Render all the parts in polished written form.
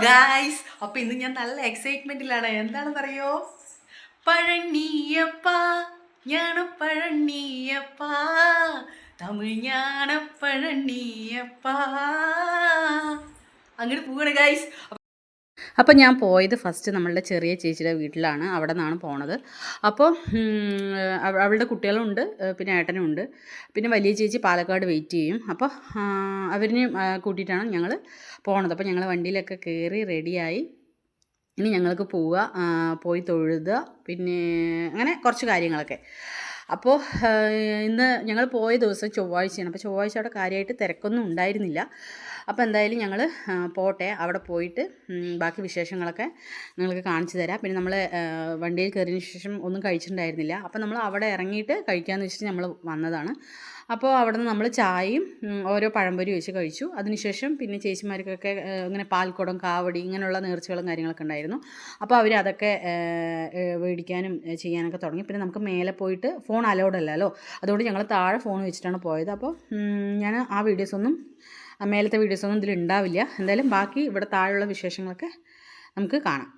Guys, അപ്പോൾ ഇന്ന് ഞാൻ നല്ല എക്സൈറ്റ്മെന്റിലാണ്. എന്താണെന്നറിയോ? പഴനിയപ്പ ஞானப்பழனியப்பா തമിഴ് ஞானப்பழനിയപ്പ അങ്ങോട്ട് പോവാണ് ഗായ്സ്. അപ്പോൾ ഞാൻ പോയത് ഫസ്റ്റ് നമ്മളുടെ ചെറിയ ചേച്ചിയുടെ വീട്ടിലാണ്. അവിടെ നിന്നാണ് പോണത്. അപ്പോൾ അവളുടെ കുട്ടികളുണ്ട്, പിന്നെ ഏട്ടനും ഉണ്ട്, പിന്നെ വലിയ ചേച്ചി പാലക്കാട് വെയിറ്റ് ചെയ്യും. അപ്പോൾ അവരിനെ കൂട്ടിയിട്ടാണ് ഞങ്ങൾ പോണത്. അപ്പോൾ ഞങ്ങൾ വണ്ടിയിലൊക്കെ കയറി റെഡിയായി. ഇനി ഞങ്ങൾക്ക് പോയി തൊഴുതുക, പിന്നെ അങ്ങനെ കുറച്ച് കാര്യങ്ങളൊക്കെ. അപ്പോൾ ഇന്ന് ഞങ്ങൾ പോയ ദിവസം ചൊവ്വാഴ്ചയാണ്. അപ്പോൾ ചൊവ്വാഴ്ച അവിടെ കാര്യമായിട്ട് തിരക്കൊന്നും ഉണ്ടായിരുന്നില്ല. അപ്പോൾ എന്തായാലും ഞങ്ങൾ പോട്ടെ, അവിടെ പോയിട്ട് ബാക്കി വിശേഷങ്ങളൊക്കെ നിങ്ങൾക്ക് കാണിച്ചു തരാം. പിന്നെ നമ്മൾ വണ്ടിയിൽ കയറിയതിന് ശേഷം ഒന്നും കഴിച്ചിട്ടുണ്ടായിരുന്നില്ല. അപ്പോൾ നമ്മൾ അവിടെ ഇറങ്ങിയിട്ട് കഴിക്കാമെന്ന് വെച്ചിട്ട് നമ്മൾ വന്നതാണ്. അപ്പോൾ അവിടെ നിന്ന് നമ്മൾ ചായയും ഓരോ പഴംപൊരി വെച്ച് കഴിച്ചു. അതിനുശേഷം പിന്നെ ചേച്ചിമാർക്കൊക്കെ ഇങ്ങനെ പാൽക്കുടം, കാവടി ഇങ്ങനെയുള്ള നേർച്ചകളും കാര്യങ്ങളൊക്കെ ഉണ്ടായിരുന്നു. അപ്പോൾ അവർ അതൊക്കെ മേടിക്കാനും ചെയ്യാനൊക്കെ തുടങ്ങി. പിന്നെ നമുക്ക് മേലെ പോയിട്ട് ഫോൺ അലൗഡ് അല്ലല്ലോ, അതുകൊണ്ട് ഞങ്ങൾ താഴെ ഫോൺ വെച്ചിട്ടാണ് പോയത്. അപ്പോൾ ഞാൻ ആ വീഡിയോസൊന്നും, മേലത്തെ വീഡിയോസൊന്നും ഇതിലുണ്ടാവില്ല. എന്തായാലും ബാക്കി ഇവിടെ താഴെയുള്ള വിശേഷങ്ങളൊക്കെ നമുക്ക് കാണാം.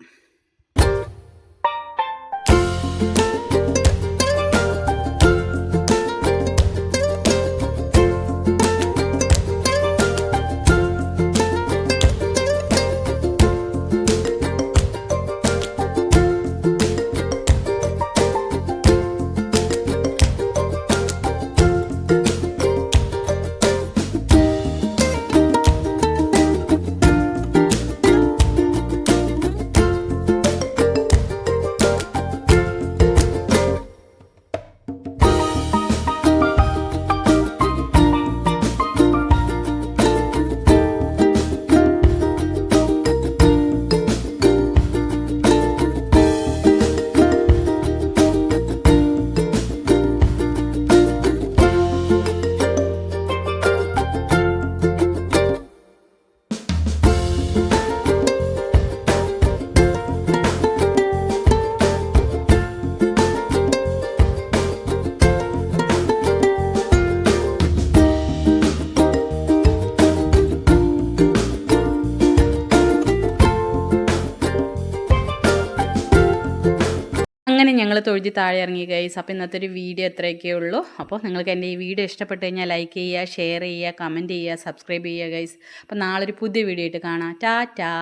അങ്ങനെ ഞങ്ങൾ തൊഴുതി താഴെ ഇറങ്ങി ഗൈസ്. അപ്പോൾ ഇന്നത്തെ ഒരു വീഡിയോ എത്രയൊക്കെ ഉള്ളൂ. അപ്പോൾ നിങ്ങൾക്ക് എൻ്റെ ഈ വീഡിയോ ഇഷ്ടപ്പെട്ട് കഴിഞ്ഞാൽ ലൈക്ക് ചെയ്യുക, ഷെയർ ചെയ്യുക, കമൻറ്റ് ചെയ്യുക, സബ്സ്ക്രൈബ് ചെയ്യുക ഗൈസ്. അപ്പോൾ നാളെ ഒരു പുതിയ വീഡിയോ ആയിട്ട് കാണാം. ടാറ്റാ.